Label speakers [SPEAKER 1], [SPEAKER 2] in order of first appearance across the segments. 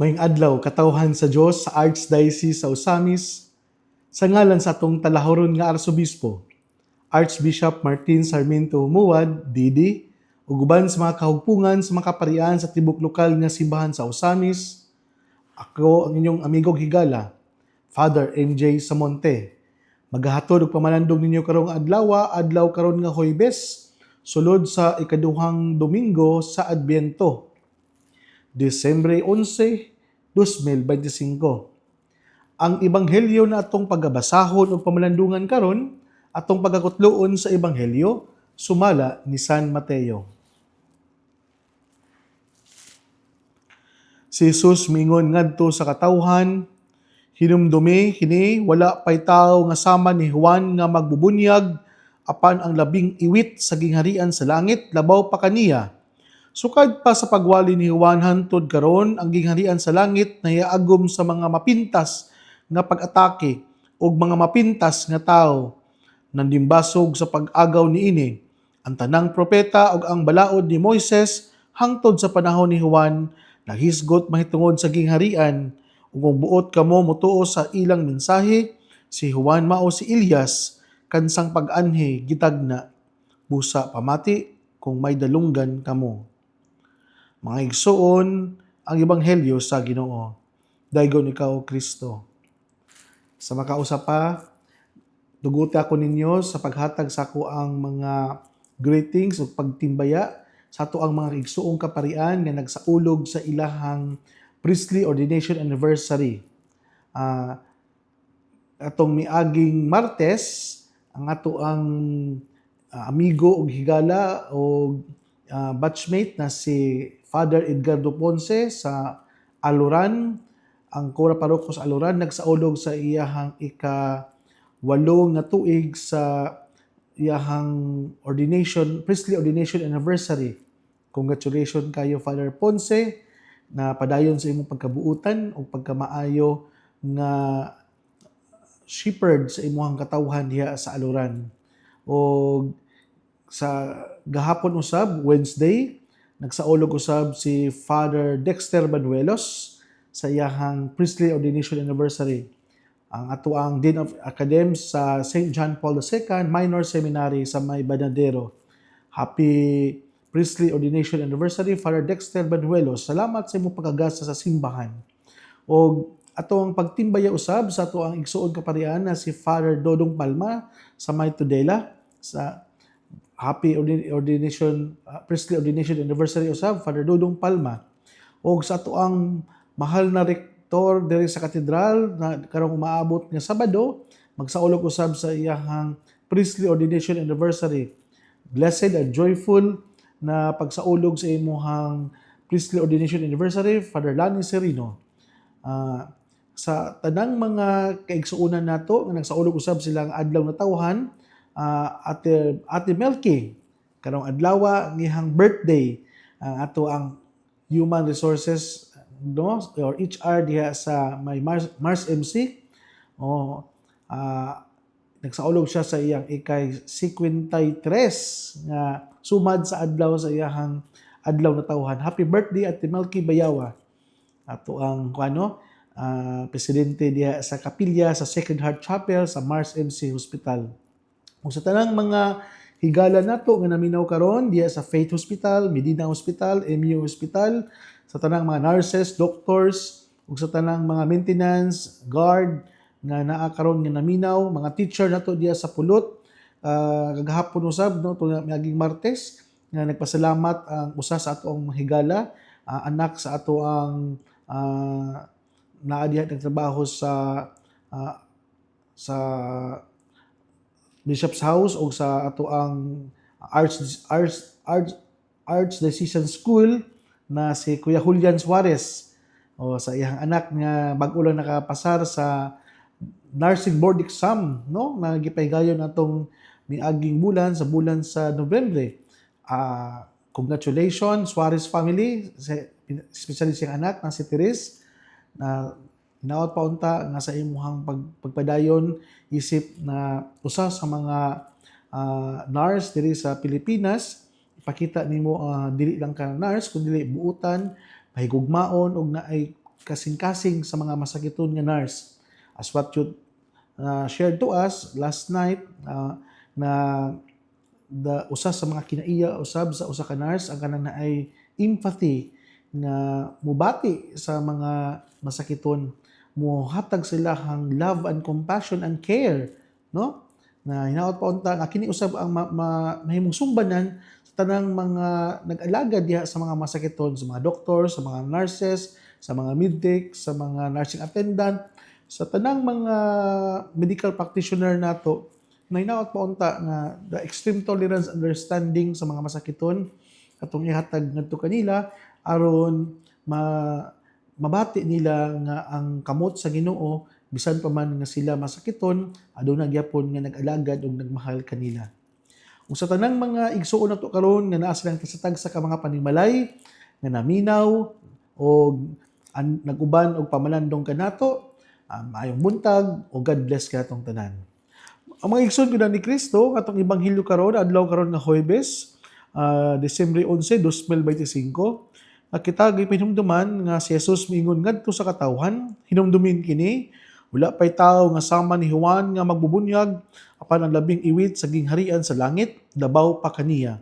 [SPEAKER 1] Mayong adlaw katawhan sa Dios sa Archdiocese sa Osamis sa ngalan sa atong talahoron nga Arsobispo, Archbishop Martin Sarmiento Humuad, DD, ug uban sa mga kahugpungan sa mga kaparian sa tibok lokal nga simbahan sa Osamis. Ako ang inyong amigong higala, Father MJ Samonte. Maghahatod og pamalandong ninyo karong adlaw karon nga Huwebes, sulod sa ikaduhang Domingo sa Adbyento, Disyembre 11, 2025. Ang ebanghelyo na atong pagabasahon o pamalandungan karon, atong pagakutloon sa ebanghelyo sumala ni San Mateo. Si Jesus miingon ngadto sa katawhan, hinumdumi kini wala pay tawo nga sama ni Juan nga magbubunyag apan ang labing iwit sa gingharian sa langit labaw pa kaniya. Sukad pa sa pagwali ni Juan hantod karon ang gingharian sa langit nahiagom sa mga mapintas nga pag-atake ug mga mapintas nga tawo. Nandimbasog sa pag-agaw niini ang tanang propeta ug ang balaod ni Moises hangtod sa panahon ni Juan nahisgot mahitungod sa gingharian ug kung buot kamo motuo sa ilang mensahe, si Juan mao si Elias kansang pag-anhi gitagna busa pamati kung may dalunggan kamo. Mga igsoon, ang ebanghelyo sa Ginoo. Daygon ikaw, Kristo. Sa makausap pa, duguti ako ninyo sa paghatag sa ako ang mga greetings o pagtimbaya sa ato ang mga igsuong kaparian nga nagsaulog sa ilahang priestly ordination anniversary. Atong miaging Martes, ang ato ang amigo o higala o batchmate na si Father Edgardo Ponce sa Aluran, ang Cora Paroko sa Aluran, nagsaulog sa iyahang ika-8 nga tuig sa iyahang priestly ordination anniversary. Congratulations kayo, Father Ponce, na padayon sa imong pagkabuutan o pagkamaayo nga shepherd sa imong katawhan diha sa Aluran. O sa gahapon usab, Wednesday, nagsaulog usab si Father Dexter Banuelos sa iyahang priestly ordination anniversary. Ang ato ang Dean of Academs sa St. John Paul II Minor Seminary sa May Banadero. Happy priestly ordination anniversary, Father Dexter Banuelos. Salamat sa imong pagagasa sa simbahan. O atong pagtimbaya usab sa ato ang igsuon kaparian na si Father Dodong Palma sa May Tudela sa Happy priestly ordination anniversary usab, Father Dodong Palma. O sa ato ang mahal na rektor diri sa katedral na karong umaabot nga Sabado, magsaulog usab sa iyahang priestly ordination anniversary. Blessed and joyful na pagsaulog sa imuhang priestly ordination anniversary, Father Lani Serino. Sa tanang mga kaigsuonan nato nga nagsaulog usab silang adlaw na tawhan, Ate Melky, karong adlaw ngihang birthday, ato ang Human Resources or HR diha sa may Mars MC. Nagsaulog siya sa iyang ikay 53 nga sumad sa adlaw sa iyang adlaw na tawhan. Happy birthday, Ate Melky Bayawa. Ato ang presidente diha sa kapilya sa Sacred Heart Chapel sa Mars MC Hospital. Kung sa tanang mga higala nato nga naminaw karon diha sa Faith Hospital, Medina Hospital, MU Hospital, sa tanang mga nurses, doctors, ug sa tanang mga maintenance, guard nga naa karon nga naminaw, mga teacher nato diha sa Pulot, kagahapon usab no tungod miaging Martes nga nagpasalamat ang usa sa ato ang higala, anak sa ato ang naa diha nagtrabaho sa Bishop's House o sa ato ang Archdiocesan School na si Kuya Julian Suarez, o sa iyang anak nga bag-o lang nakapasar sa nursing board exam, no, na gipahigayon natong miaging bulan sa Nobyembre. Congratulations Suarez family, especially siyang anak na si Teres, na hinaot pa unta nga sa imuhang pagpadayon isip na usa sa mga nurse diri sa Pilipinas. Ipakita nimo dili lang ka nurse kundi buutan, mahigugmaon og naay kasing-kasing sa mga masakiton nga nurse. As what you shared to us last night, na usa sa mga kinaiya usab sa usa ka nurse ang kanang naay empathy nga mubati sa mga masakiton, muhatag sila hang love and compassion and care, no? Na hinaot pa unta nga kini usab ang mahimong sumbanan sa tanang mga nag-alaga diha sa mga masakiton, sa mga doktor, sa mga nurses, sa mga midtech, sa mga nursing attendant, sa tanang mga medical practitioner nato. Na hinaot pa unta nga the extreme tolerance understanding sa mga masakiton atong ihatag ngadto kanila aron mabati nila nga ang kamot sa Ginoo bisan pa man nga sila masakiton aduna gyapon nga nag-alagad ug nagmahal kanila. Ug sa tanang mga igsuon nato karon nga naa silang tasatag sa mga panimalay nga naminaw o naguban og pamalandong kanato, maayong buntag o God bless katong tanan. Ang mga igsoon gud ni Kristo atong ebanghelyo karon adlaw karon nga Huwebes, Disyembre 11, 2025. Kita gipinumduman nga si Jesus miingon ngadto sa katawhan, hinumdumin kini, wala pay tawo nga sama ni Juan nga magbubunyag apan ang labing iwit sa gingharian sa langit labaw pa kaniya.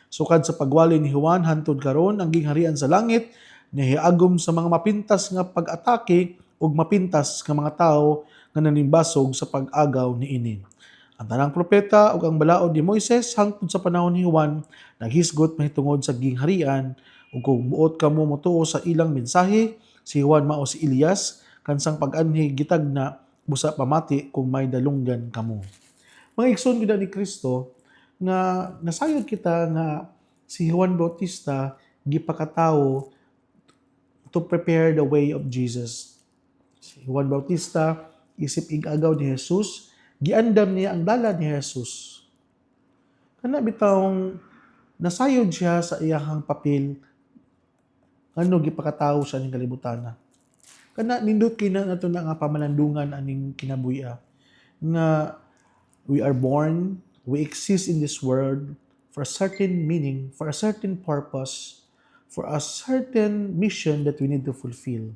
[SPEAKER 1] Sukad sa pagwali ni Juan hantud karon ang gingharian sa langit nahiagom sa mga mapintas nga pag-atake ug mapintas nga mga tawo nga nanimbasog sa pag-agaw niini. Ang tanang propeta ug ang balaod ni Moises hangtod sa panahon ni Juan naghisgot mahitungod sa gingharian. Ug kung buot kamo motuo sa ilang mensahe, si Juan mao si Elias, kansang pag-anhi gitagna busa pamati kung may dalunggan kamo. Mga igsoon gid ni Kristo nga nasayod kita nga si Juan Bautista gipakatawo to prepare the way of Jesus. Si Juan Bautista isip ig-agaw ni Jesus, giandam niya ang dala ni Jesus. Kana bitawng nasayod siya sa iyahang papel ano gipakatawo sa aning kalibutan. Kana nindot kina nato na nga pamalandungan aning kinabuhi nga we are born, we exist in this world for a certain meaning, for a certain purpose, for a certain mission that we need to fulfill.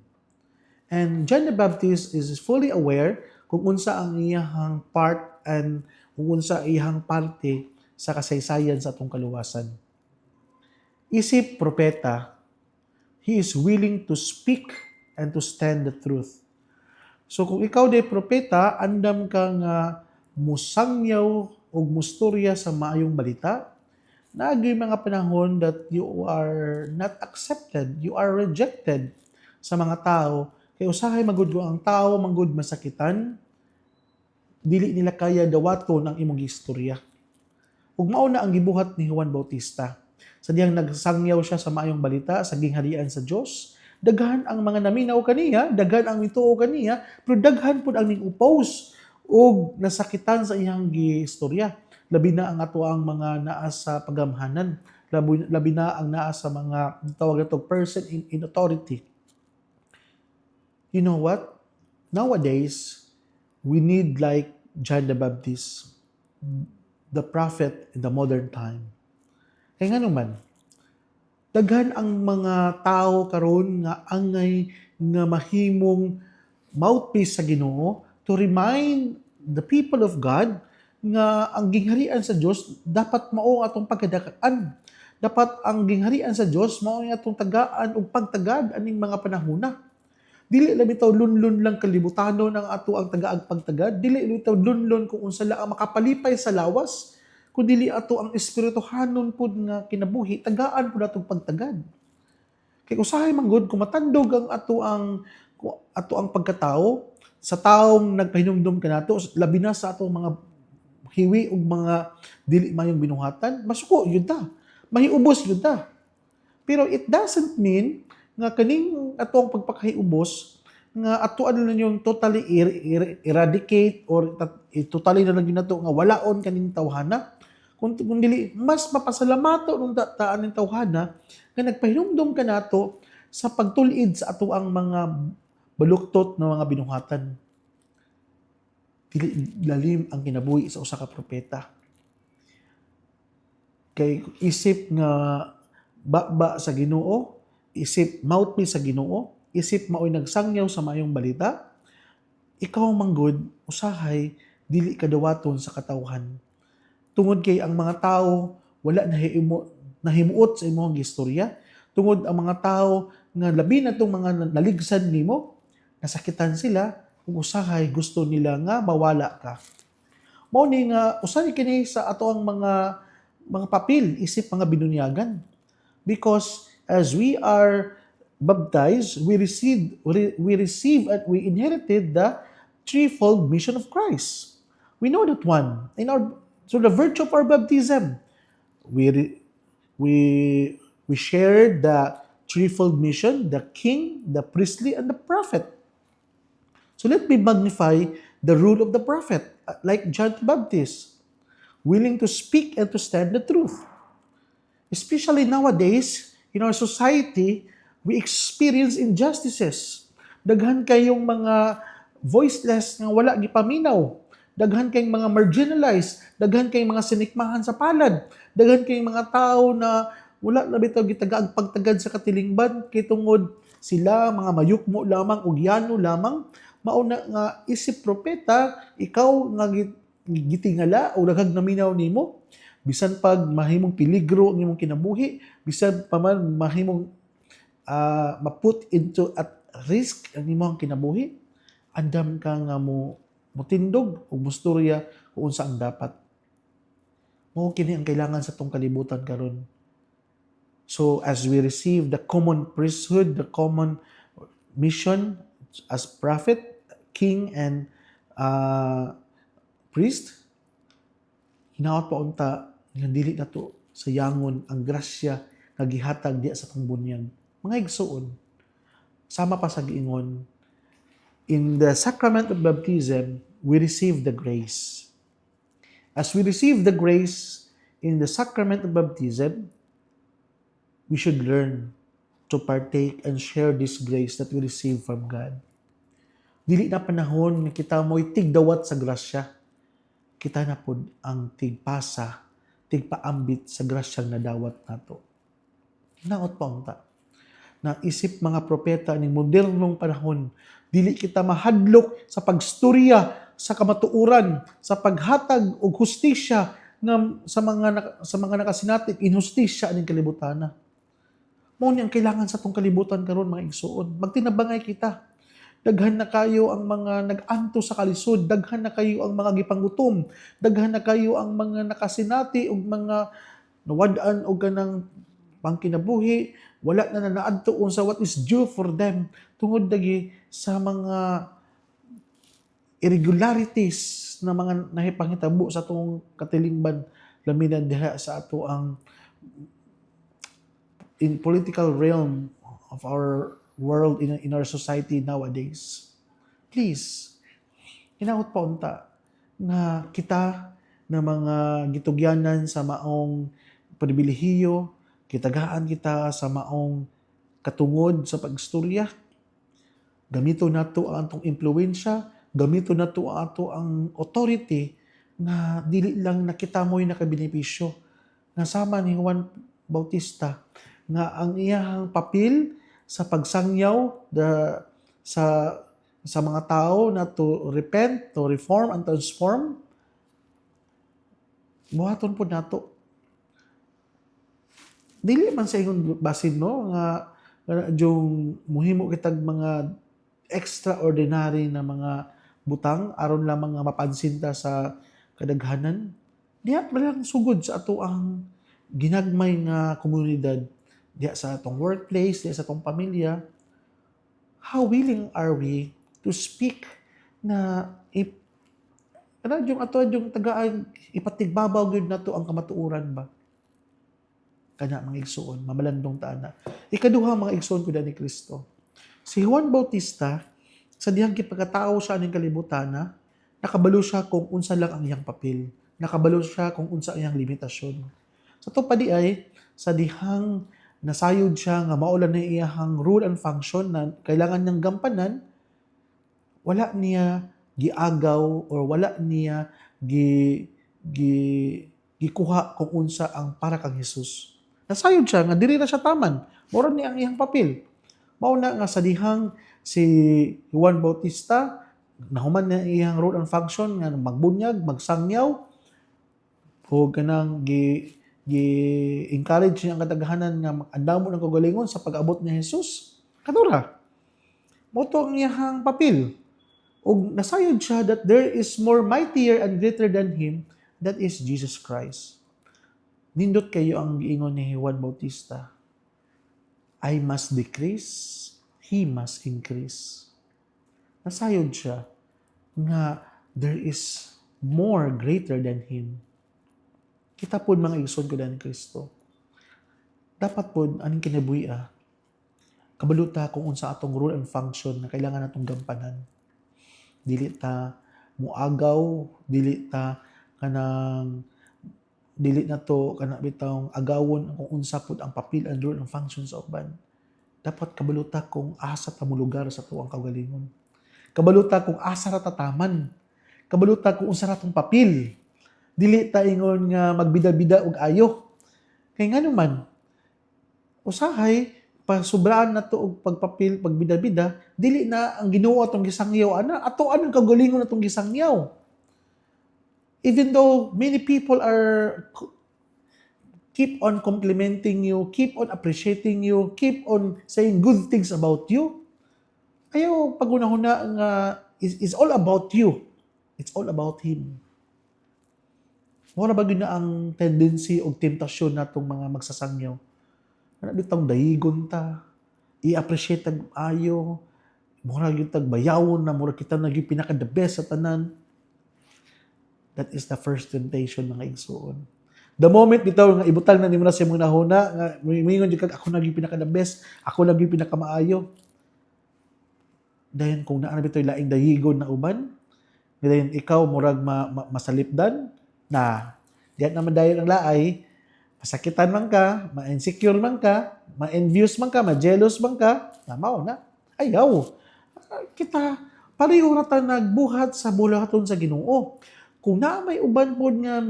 [SPEAKER 1] And John the Baptist is fully aware kung unsa ang iyahang part and kung unsa iyahang parte sa kasaysayan sa atong kaluwasan. Isip propeta, he is willing to speak and to stand the truth. So kung ikaw day propeta, andam ka nga musangyaw o mustorya sa maayong balita, naagay mga panahon that you are not accepted, you are rejected sa mga tao. Kaya usahay magud ang tao, manggod masakitan, dili nila kaya dawaton ang imong istorya. Ug mao na ang gibuhat ni Juan Bautista. Sa diyang nagsangyaw siya sa maayong balita sa gingharian sa Dios, daghan ang mga naminaw kaniya, daghan ang mituo kaniya, pero daghan pud ang ning-oppose ug nasakitan sa iyang giistorya. Labi na ang ato ang mga naa sa pagamhanan, labi na ang naa sa mga tawag nato person in authority. You know what? Nowadays, we need like John the Baptist, the prophet in the modern time. Kaya nga naman, daghan ang mga tao karon nga angay nga mahimong mouthpiece sa Ginoo to remind the people of God nga ang gingharian sa Dios dapat mao atong pagkadakaan. Dapat ang gingharian sa Dios mao atong tagaan ug pagtagad aning mga panahona. Dili lang bitaw lunlun lang kalibutanon ang ato ang tagaag pagtagad, dili bitaw lunlun kung unsa la ang makapalipay sa lawas, kundi ato ang espirituhanon pud nga kinabuhi, tagaan pud atong pagtagad. Kay usahay man gud kung matandog ang ato ang pagkatao sa taong nagpahinumdum kanato, labi na sa atong mga hiwi ug mga dili mayong binuhatan, masuko yun ta. Mahiubos yun ta. Pero it doesn't mean nga kaning atong pagpakahiubos nga atoan na yung totally eradicate or totally na lang nato nga walaon kaning tawhana. Kung dili mas mapasalamato nung taan ng tawhana nga nagpahinumdum ka nato sa pagtulid sa ato ang mga baluktot na mga binuhatan. Dili lalim ang kinabuhi sa usa ka propeta. Kay isip nga baba sa Ginoo, isip mouthpiece sa Ginoo, isip mao'y nagsangyaw sa mayong balita, ikaw manggod usahay dili kadawaton sa katawhan. Tungod kay ang mga tao wala nahimuot sa imong gistorya, tungod ang mga tao nga labi na tong mga naligsan nimo, nasakitan sila ug usahay gusto nila nga mawala ka. Mao ni nga usa ni kini sa ato ang mga papel isip mga binunyagan. Because as we are baptized, we receive and we inherited the threefold mission of Christ. We know that one. Through the virtue of our baptism, we re- we shared the threefold mission: the king, the priestly, and the prophet. So let me magnify the rule of the prophet, like John the Baptist, willing to speak and to stand the truth. Especially nowadays, in our society, we experience injustices. Daghan kayong mga voiceless nga wala gipaminaw. Daghan kayong mga marginalized. Daghan kayong mga sinikmahan sa palad. Daghan kayong mga tao na wala na bitaw gitagaag pagtagad sa katilingban kay tungod sila mga mayukmo lamang ug yano lamang mauna nga isip propeta ikaw nga gitingala o daghang naminaw nimo bisan pag mahimong peligro ang imong kinabuhi, bisan pa man mahimong ma-put into at risk ang imong kinabuhi, andam ka nga motindog o musturya kung unsa ang dapat. Mao kini ang kailangan sa tong kalibutan karon. So as we receive the common priesthood, the common mission as prophet, king, and priest, hinaot pa unta nga dili nato sayangon ang grasya nga gihatag diya sa tong bunyag. Mga igsoon, sama pa sa giingon, in the sacrament of baptism, we receive the grace. As we receive the grace in the sacrament of baptism, we should learn to partake and share this grace that we receive from God. Dili na panahon nga kita mo'y tigdawat sa grasya. Kita na pod ang tigpasa, tigpaambit sa grasyang nadawat nato. Naot pa unta. Na isip mga propeta ni modernong panahon, dili kita mahadlok sa pagstorya, sa kamatuoran, sa paghatag og hustisya sa mga nakasinatik inhustisya ning kalibutana. Mao ni ang kailangan sa tong kalibutan karon mga igsoon. Magtinabangay kita. Daghan na kayo ang mga nag-anto sa kalisod, daghan na kayo ang mga gipangutom, daghan na kayo ang mga nakasinati ug mga nawad-an og kanang pangkinabuhi, wala na naadto sa what is due for them tungod lagi sa mga irregularities na mga nahipangitabo sa atong katilingban laminan diha sa ato ang in political realm of our world, in our society nowadays. Please, hinaot pa unta na kita na mga gitugyanan sa maong pribilehiyo, kitagaan kita sa maong katungod sa pagstorya. Gamito nato ang atong impluwensya, gamito nato ang ato ang authority na dili lang nakita mo'y nakabenepisyo. Nasama ni Juan Bautista nga ang iyang papel sa pagsangyaw sa mga tao na to repent, to reform, and transform, buhaton po nato. Dili man sa ingon basin no nga yung muhimo kitag mga extraordinary na mga butang aron lamang nga mapansin ta sa kadaghanan. Diha lang sugod sa ato ang ginagmay nga komunidad, diha sa atong workplace, diha sa atong pamilya. How willing are we to speak na yung ato yung tagaan ipatigbabaw gyud nato ang kamatuoran ba? Kana mga igsoon, mamalandong taana. Ikaduha mga igsoon ko ni Kristo. Si Juan Bautista, sa dihang kipagkatao siya ning kalibutana, nakabalo siya kung unsa lang ang iyang papel. Nakabalo siya kung unsa ang iyang limitasyon. Sa to pa di ay, sa dihang nasayod siya nga maulan na iyang role and function na kailangan niyang gampanan, wala niya giagaw or wala niya gikuha kung unsa ang para kang Hesus. Nasayod siya nga diri na siya taman. Mura niya ang iyang papel. Mao na nga sa dihang si Juan Bautista nahuman na iyang role and function nga magbunyag, magsangyaw o kanang encourage niya ang kadaghanan nga andamo ng kagalingon sa pag-abot ni Jesus. Kadura, mo to ang iyang papel. Og nasayod siya that there is more mightier and greater than him, that is Jesus Christ. Nindot kayo ang giingon ni Juan Bautista. I must decrease, he must increase. Nasayod siya nga there is more greater than him. Kita po mga igsoon ko ni Kristo. Dapat po aning kinabuhi kabaluta kung unsa atong role and function na kailangan natong gampanan. Dili ta muagaw, dili na to kana bitawng agawon kung unsa pud ang papel and role and function sa uban. Dapat kabaluta kung asa ta mo lugar sa tuwang kagalingon. Kabaluta kung asa ra ta taman. Kabaluta kung unsa ra tong papel. Dili ta ingon nga magbida-bida og ayo. Kay nganuman usahay pasubraan na to og pagpapil, pagbida-bida, dili na ang Ginoo atong gisangyaw ana, ato anong kagalingon atong gisangyaw. Even though many people are keep on complimenting you, keep on appreciating you, keep on saying good things about you, ayaw pagunahuna nga is all about you. It's all about Him. Mura ba na ang tendency o temptasyon natong mga magsasangyaw? Ano bitang dayigon ta, i-appreciate tag ayo, mura gyud tag bayawon na mura kita naging pinaka the best sa tanan. That is the first temptation mga igsoon. The moment bitaw nga ibutang na nimo na sa mga nahuna nga mingon jud kag ako naging pinaka the best, ako naging pinaka maayo. Dayon kung naa na bitaw laing dayigon na uban, dayon ikaw murag masalipdan na diyan naman dayon ang laay. Masakitan man ka, ma-insecure man ka, ma-envious man ka, ma-jealous man ka, mao na. Ayaw. Kita, pareho na tayo nagbuhat sa bulaton sa Ginoo. Kung na may uban po nga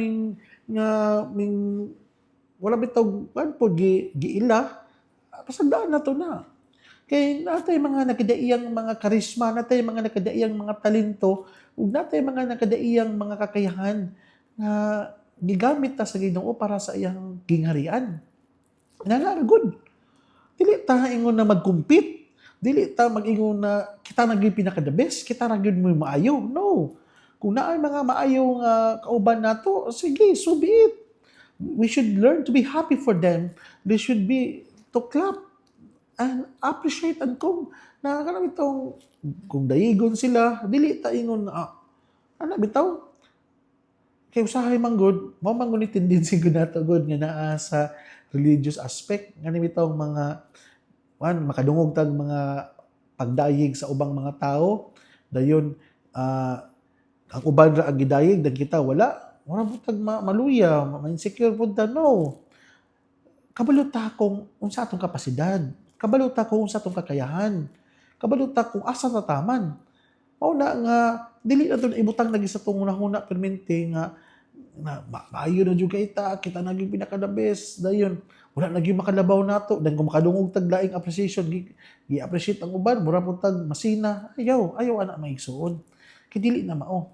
[SPEAKER 1] wala bitaw uban po giila, pasandaan na to na. Kay natay mga nakadaiyang mga karisma, natay mga nakadaiyang mga talento, ug natay mga nakadaiyang mga kakayahan na gigamit ta sa Ginoo para sa iyang gingharian. Nala good. Dili ta ingon na mag-compete. Dili ta mag-ingon na kita naging pinaka the best, kita ra gyud mo maayo. No. Kung naay mga maayo nga kauban nato, sige, so be it. We should learn to be happy for them. They should be to clap and appreciate and na kanang bitong kung dayigon sila, dili ta ingon na ana bitaw kay usahay man good, mao man gud tendency gud nato good nga naa sa religious aspect nga bitaw mga makadungog tag mga pagdayig sa ubang mga tao, dayon ang uban ra ang gidayig dan kita wala butag maluya, ma-insecure pud ta no. Kabaluta kung unsa atong kapasidad, kabaluta kung unsa atong kakayahan, kabaluta kung asa ta taman. Mao na nga dili na to ibutang lagi sa tong hunahuna permente nga na maayo na jud kita naging pinaka the best dayon wala naging makalabaw nato dan kung makadungog tag laing appreciation gi-appreciate ang uban mura pud tag masina ayaw ana maigsuon kay dili na mao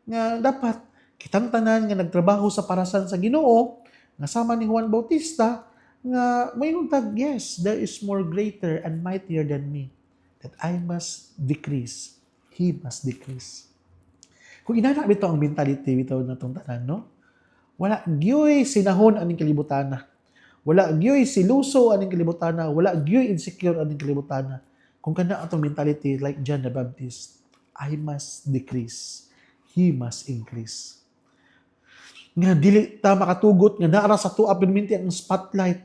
[SPEAKER 1] nga dapat kitang tanan nga nagtrabaho sa parasan sa Ginoo nga sama ni Juan Bautista nga moingon tag yes there is more greater and mightier than me that I must decrease. He must decrease. Kung inana bito ang mentality bitaw natong tanan, no? Wala gyoy sinahon aning kalibutana. Wala gyoy siluso aning kalibutana, wala gyoy insecure aning kalibutana. Kung kana atong mentality like John the Baptist, I must decrease, he must increase. Nga dili ta makatugot nga naara sa tuwa perminti ang spotlight.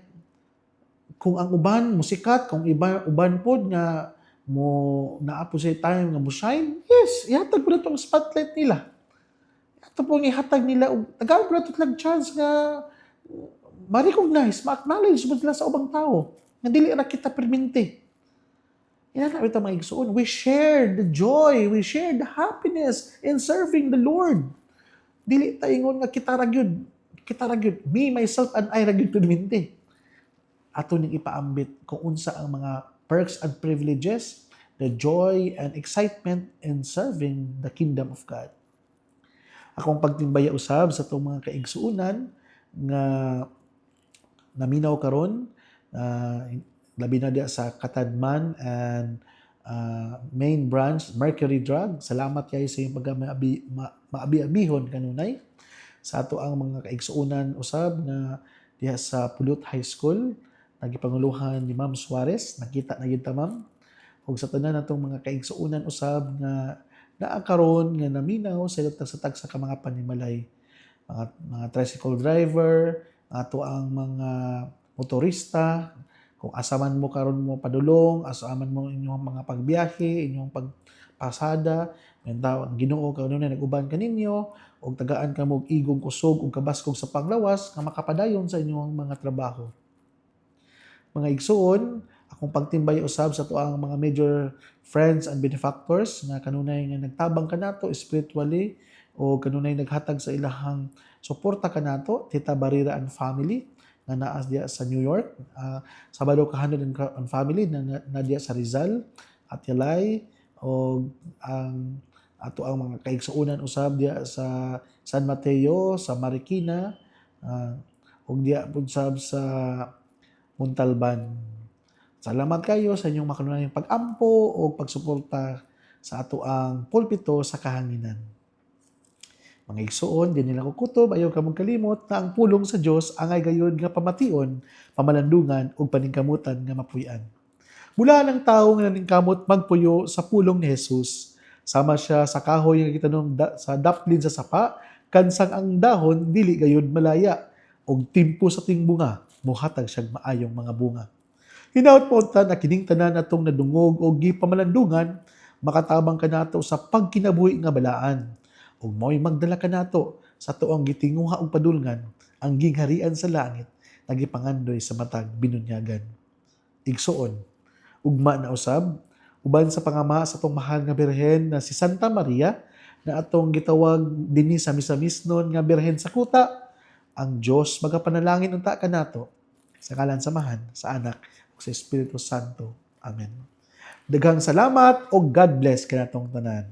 [SPEAKER 1] Kung ang uban musikat, kung uban pod nga mo naapo sa time nga mo shine, yes, ihatag po na itong spotlight nila. Ito po ihatag nila, tagal po na itong chance nga ma-recognize, ma-acknowledge mo sila sa ubang tao. Nga dili na kita perminti. Inanawit ang mga igsoon. We share the joy, we share the happiness in serving the Lord. Dili taingon nga kita ragyod, me, myself, and I ragyod perminti. Ato ning ipaambit kung unsa ang mga perks and privileges, the joy and excitement in serving the kingdom of God. Akong pagtimbaya usab sa itong mga kaigsuunan nga naminaw karon, labi na diya sa Katadman and main branch, Mercury Drug. Salamat kayo sa iyong maabi-abihon kanunay sa ato ang mga kaigsuunan usab nga diha sa Pulot High School, nagipanguluhan ni Ma'am Suarez. Nakita na yun ta, Ma'am. Ug sa tanan natong mga kaigsuunan usab nga naa karon nga naminaw sa tagsa-tagsa ka mga panimalay, mga tricycle driver, ato ang mga motorista, kung asaman mo karon mo padulong, asaman mo inyong mga pagbiyahe, inyong pagpasada, ang Ginoo kanunay nag-uban kaninyo, og tagaan ka mo og igong kusog ug kabaskog sa panglawas nga makapadayon sa inyong mga trabaho. Mga igsoon, akong pagtimbay usab sa tuang mga major friends and benefactors nga kanunay nga nagtabang kanato spiritually o kanunay naghatag sa ilahang suporta kanato, Tita Barira and family nga naa diya sa New York, Sabado Kahanon and family na diya sa Rizal at Yalay, o ang ato ang mga kaigsuunan usab diya sa San Mateo, sa Marikina, ug diya pud sab sa Montalban. Salamat kayo sa inyong makanunayang pag-ampo o pagsuporta sa ato ang pulpito sa kahanginan. Mga igsuon, din nila kukutob, ayaw ka mong kalimot na ang pulong sa Dios angay gayud nga pamation, pamalandungan ug paningkamutan nga mapuy-an. Mula ng tao nga naningkamot magpuyo sa pulong ni Jesus, sama siya sa kahoy nga gitanong sa daplin sa sapa, kansang ang dahon dili gayud malaya, og timpo sa tingbunga, muhatag siyang maayong mga bunga. Hinaut mo ta na kining tanan atong nadungog o gipamalandungan, makatabang kanato sa pagkinabuhi nga balaan, ug mo'y magdala kanato sa tuong gitinguha og padulngan, ang gingharian sa langit, nagipangandoy sa matag binunyagan. Igsuon, ugma na usab, uban sa pangama sa atong mahal nga birhen na si Santa Maria, na atong gitawag dinhi sa misa-misnon nga birhen sa kuta, ang Dios magapanalangin unta kanato sa ngalan samahan sa Anak ug sa Espiritu Santo. Amen. Daghang salamat ug God bless kanatong tanan.